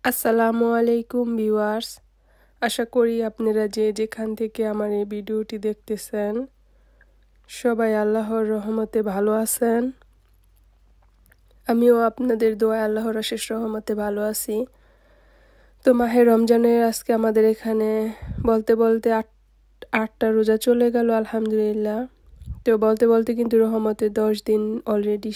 আসসালামু আলাইকুম ভিউয়ার্স, আশা করি আপনারা যে যেখান থেকে আমার এই ভিডিওটি দেখতেছেন সবাই আল্লাহর রহমতে ভালো আছেন। আমিও আপনাদের দোয়ায় আল্লাহর অশেষ রহমতে ভালো আছি। তো মাহে রমজানের আজকে আমাদের এখানে বলতে বলতে আটটা রোজা চলে গেল আলহামদুলিল্লাহ। তো বলতে বলতে কিন্তু রহমতের 10 দিন অলরেডি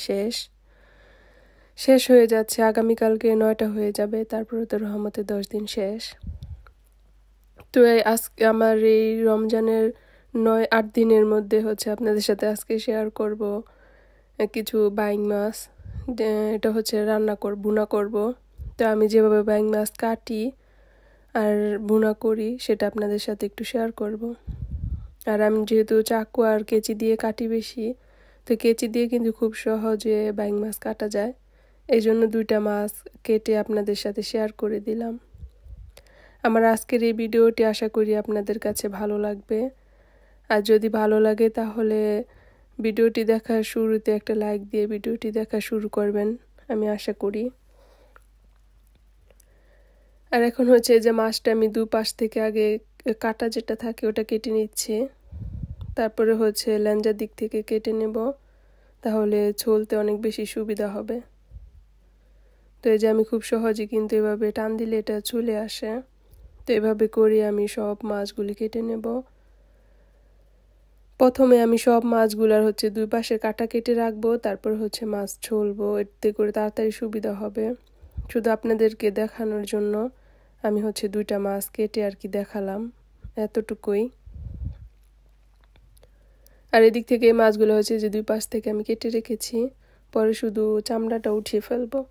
শেষ হয়ে যাচ্ছে। আগামীকালকে 9টা হয়ে যাবে, তারপরে তো রহমতের 10 দিন শেষ। তো আজকে আমার এই রমজানের 9-8 দিনের মধ্যে আপনাদের সাথে আজকে শেয়ার করব কিছু বাইং মাছ। এটা ভুনা করব। তো আমি যেভাবে বাইং মাছ কাটি আর ভুনা করি সেটা আপনাদের সাথে একটু শেয়ার করব। আর আমি যেহেতু চাকু আর কেচি দিয়ে কাটি বেশি, তো কেচি দিয়ে কিন্তু খুব সহজে বাইং মাছ কাটা যায়। এই জন্য 2টা মাছ কেটে আপনাদের সাথে শেয়ার করে দিলাম। আমার আজকের এই ভিডিওটি আশা করি আপনাদের কাছে ভালো লাগবে। আর যদি ভালো লাগে তাহলে ভিডিওটি দেখার শুরুতে একটা লাইক দিয়ে ভিডিওটি দেখা শুরু করবেন, আমি আশা করি। আর এখন যে মাছটা আমি দুপাশ থেকে আগে কাটা যেটা থাকে ওটা কেটে নিচ্ছি। তারপরে লেঞ্জার দিক থেকে কেটে নেব, তাহলে ছুলতে অনেক বেশি সুবিধা হবে। তো এই যে আমি খুব সহজে কিন্তু এভাবে টান দিলে এটা চলে আসে। তো এভাবে করে আমি সব মাছগুলি কেটে নেব। প্রথমে আমি সব মাছগুলার দুই পাশে কাটা কেটে রাখবো, তারপর মাছ ছুলবো, এতে করে তাড়াতাড়ি সুবিধা হবে। শুধু আপনাদেরকে দেখানোর জন্য আমি 2টা মাছ কেটে আর কি দেখালাম, এতটুকুই। আর এদিক থেকে এই মাছগুলো যে দুই পাশ থেকে আমি কেটে রেখেছি, পরে শুধু চামড়াটা উঠিয়ে ফেলবো।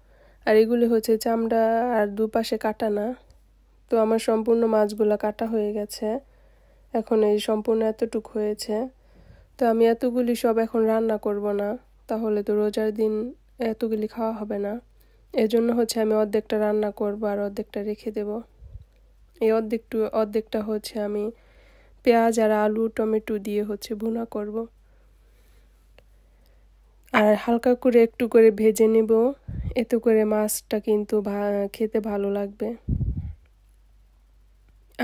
আর এগুলি চামড়া আর দুপাশে কাটা না। তো আমার সম্পূর্ণ মাছগুলো কাটা হয়ে গেছে, এখন এই সম্পূর্ণ এতটুক হয়েছে। তো আমি এতগুলি সব এখন রান্না করব না, তাহলে তো রোজার দিন এতগুলি খাওয়া হবে না। এজন্য আমি অর্ধেকটা রান্না করব আর অর্ধেকটা রেখে দেব। এই অর্ধেকটা আমি পেঁয়াজ আর আলু টমেটো দিয়ে ভুনা করব। আর হালকা করে একটু করে ভেজে নেব, এতে করে মাছটা কিন্তু খেতে ভালো লাগবে।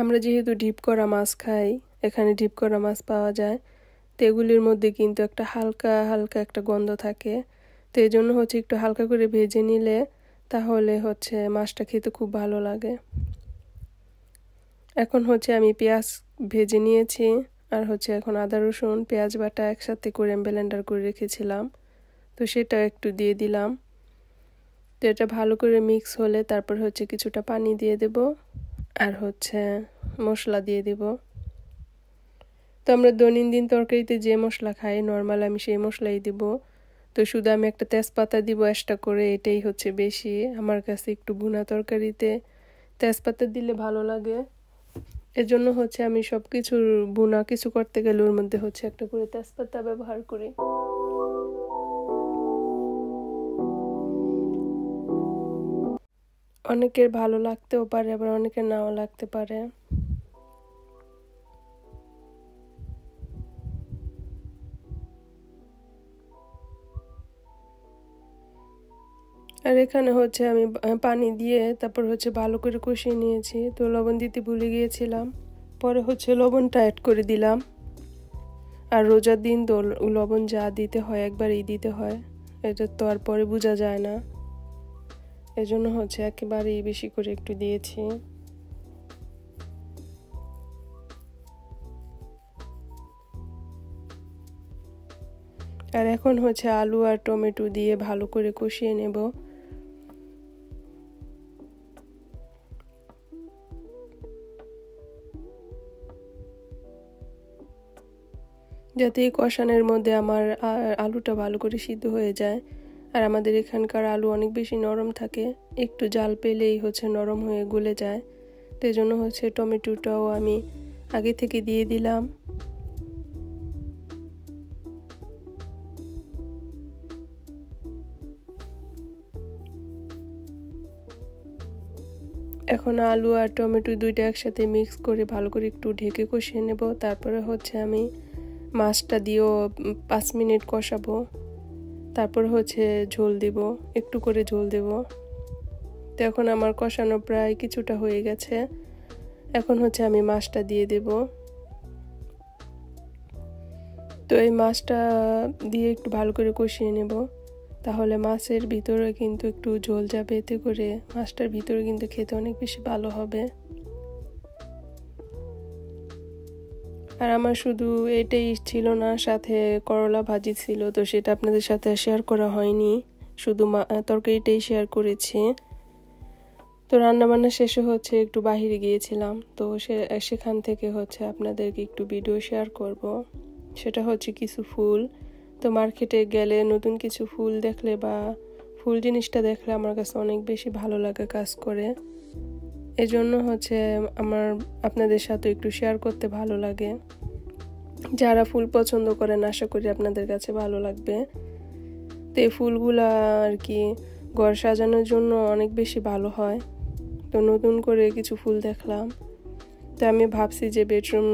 আমরা যেহেতু ডিপ করা মাছ খাই, এখানে ডিপ করা মাছ পাওয়া যায়, তো এগুলির মধ্যে কিন্তু একটা হালকা হালকা একটা গন্ধ থাকে। তো এই জন্য একটু হালকা করে ভেজে নিলে তাহলে মাছটা খেতে খুব ভালো লাগে। এখন আমি পেঁয়াজ ভেজে নিয়েছি, আর এখন আদা রসুন পেঁয়াজ বাটা একসাথে করে ব্লেন্ডার করে রেখেছিলাম, তো সেটা একটু দিয়ে দিলাম। তো এটা ভালো করে মিক্স হলে তারপর কিছুটা পানি দিয়ে দেব, আর মশলা দিয়ে দেব। তো আমরা দৈনন্দিন তরকারিতে যে মশলা খাই নর্মাল, আমি সেই মশলাই দিব। তো শুধু আমি একটা তেজপাতা দিব এক্সট্রা করে, এটাই বেশি আমার কাছে। একটু ভুনা তরকারিতে তেজপাতা দিলে ভালো লাগে। এজন্য আমি সব কিছুর ভুনা কিছু করতে গেলে ওর মধ্যে একটা করে তেজপাতা ব্যবহার করি। অনেকের ভালো লাগতেও পারে, আবার অনেকের নাও লাগতে পারে। আর এখানে আমি পানি দিয়ে তারপর ভালো করে কষিয়ে নিয়েছি। তো লবণ দিতে ভুলে গিয়েছিলাম, পরে লবণটা অ্যাড করে দিলাম। আর রোজার দিন তো লবণ যা দিতে হয় একবারেই দিতে হয়, এটা তো আর পরে বোঝা যায় না। এজন্য একেবারেই বেশি করে একটু দিয়েছি। আর এখন আলু আর টমেটো দিয়ে ভালো করে কষিয়ে নেব। যাতে এই কষানোর মধ্যে আমার আলুটা ভালো করে সিদ্ধ হয়ে যায়। আর আমাদের এখানকার আলু অনেক বেশি নরম থাকে, একটু জাল পেলেই নরম হয়ে গলে যায়। তো এই জন্য টমেটোটাও আমি আগে থেকে দিয়ে দিলাম। এখন আলু আর টমেটো দুইটা একসাথে মিক্স করে ভালো করে একটু ঢেকে কষিয়ে নেব। তারপরে আমি মাছটা দিয়েও 5 মিনিট কষাবো, তারপর ঝোল দেব, একটু করে ঝোল দেব। তো তো এখন আমার কষানো প্রায় কিছুটা হয়ে গেছে। এখন হচ্ছে আমি মাছটা দিয়ে দেব। তো এই মাছটা দিয়ে একটু ভালো করে কষিয়ে নেব, তাহলে মাছের ভিতরে কিন্তু একটু ঝোল যাবে, এতে করে মাছটার ভিতরে কিন্তু খেতে অনেক বেশি ভালো হবে। আর আমার শুধু এটাই ছিল না, সাথে করলা ভাজি ছিল, তো সেটা আপনাদের সাথে শেয়ার করা হয়নি, শুধু তরকারিটাই শেয়ার করেছি। তো রান্নাবান্না শেষে হচ্ছে একটু বাহিরে গিয়েছিলাম, তো সেখান থেকে হচ্ছে আপনাদেরকে একটু ভিডিও শেয়ার করব। সেটা হচ্ছে কিছু ফুল। তো মার্কেটে গেলে নতুন কিছু ফুল দেখলে বা ফুল জিনিসটা দেখলে আমার কাছে অনেক বেশি ভালো লাগে কাজ করে। এজন্য হচ্ছে আমার আপনাদের সাথে একটু শেয়ার করতে ভালো লাগে। যারা ফুল পছন্দ করেন আশা করি আপনাদের কাছে ভালো লাগবে। তো এই ফুলগুলা আর কি ঘর সাজানোর জন্য অনেক বেশি ভালো হয়। তো নতুন করে কিছু ফুল দেখলাম, তো আমি ভাবছি যে বেডরুম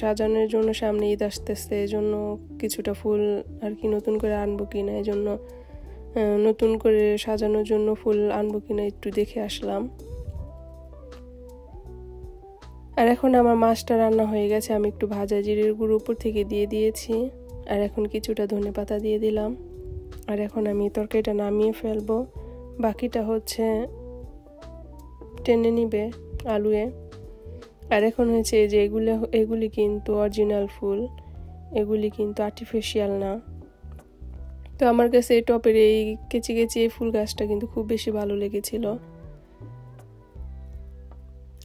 সাজানোর জন্য সামনে ঈদ আসতেছে, এই জন্য কিছুটা ফুল আর কি নতুন করে আনবো কিনা, এই জন্য নতুন করে সাজানোর জন্য ফুল আনবো কিনা একটু দেখে আসলাম। আর এখন আমার মাছটা রান্না হয়ে গেছে, আমি একটু ভাজা জিরের গুঁড়ো উপর থেকে দিয়ে দিয়েছি, আর এখন কিছুটা ধনেপাতা দিয়ে দিলাম। আর এখন আমি তরকারিটা নামিয়ে ফেলবো, বাকিটা হচ্ছে টেনে নিবে আলুয়ে। আর এখন হয়েছে যে এগুলি কিন্তু অরিজিনাল ফুল, এগুলি কিন্তু আর্টিফিশিয়াল না। তো আমার কাছে এই টপের এই কেচি কেচি এই ফুল গাছটা কিন্তু খুব বেশি ভালো লেগেছিল।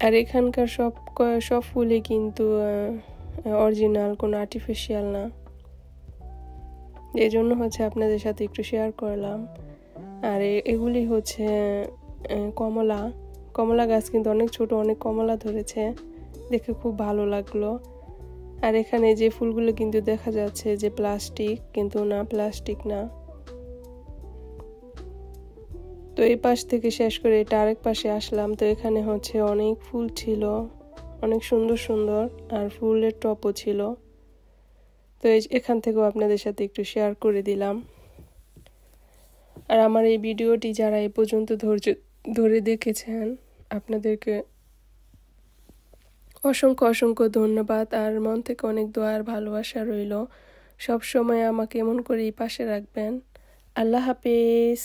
আর এখানকার সব ফুলই কিন্তু অরিজিনাল, কোনো আর্টিফিশিয়াল না, এই জন্য হচ্ছে আপনাদের সাথে একটু শেয়ার করলাম। আর এগুলি হচ্ছে কমলা গাছ, কিন্তু অনেক ছোট, অনেক কমলা ধরেছে, দেখে খুব ভালো লাগলো। আর এখানে যে ফুলগুলো কিন্তু দেখা যাচ্ছে যে প্লাস্টিক, কিন্তু না, প্লাস্টিক না। তো এই পাশ থেকে শেষ করে এটা আরেক পাশে আসলাম, তো এখানে হচ্ছে অনেক ফুল ছিল, অনেক সুন্দর সুন্দর, আর ফুলের টপও ছিল। তো এখান থেকেও আপনাদের সাথে একটু শেয়ার করে দিলাম। আর আমার এই ভিডিওটি যারা এই পর্যন্ত ধৈর্য ধরে দেখেছেন, আপনাদেরকে অসংখ্য অসংখ্য ধন্যবাদ। আর মন থেকে অনেক দোয়া আর ভালোবাসা রইল, সব সময় আমাকে এমন করেই পাশে রাখবেন। আল্লাহ হাফেজ।